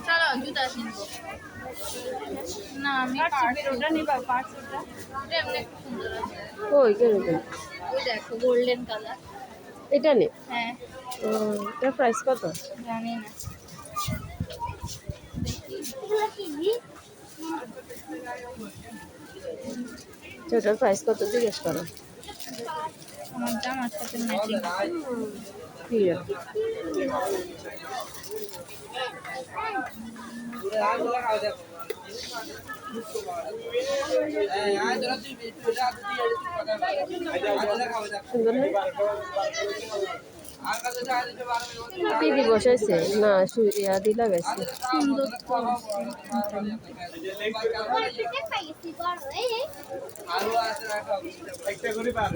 চলো জুতা কিনবো না আমি ওটা নিবা পার্টস ওটা এমনি সুন্দর আছে ওই কিরকম ওই দেখো গোল্ডেন কালার এটা নে হ্যাঁ এটা প্রাইস কত জানি না এটার প্রাইস কত জিজ্ঞেস করো আমার জামার সাথে ম্যাচিং ঠিক সুন্দর দিদি বসাইছে না সুরিয়া দি লাগাইছে সুন্দর একটা করে পার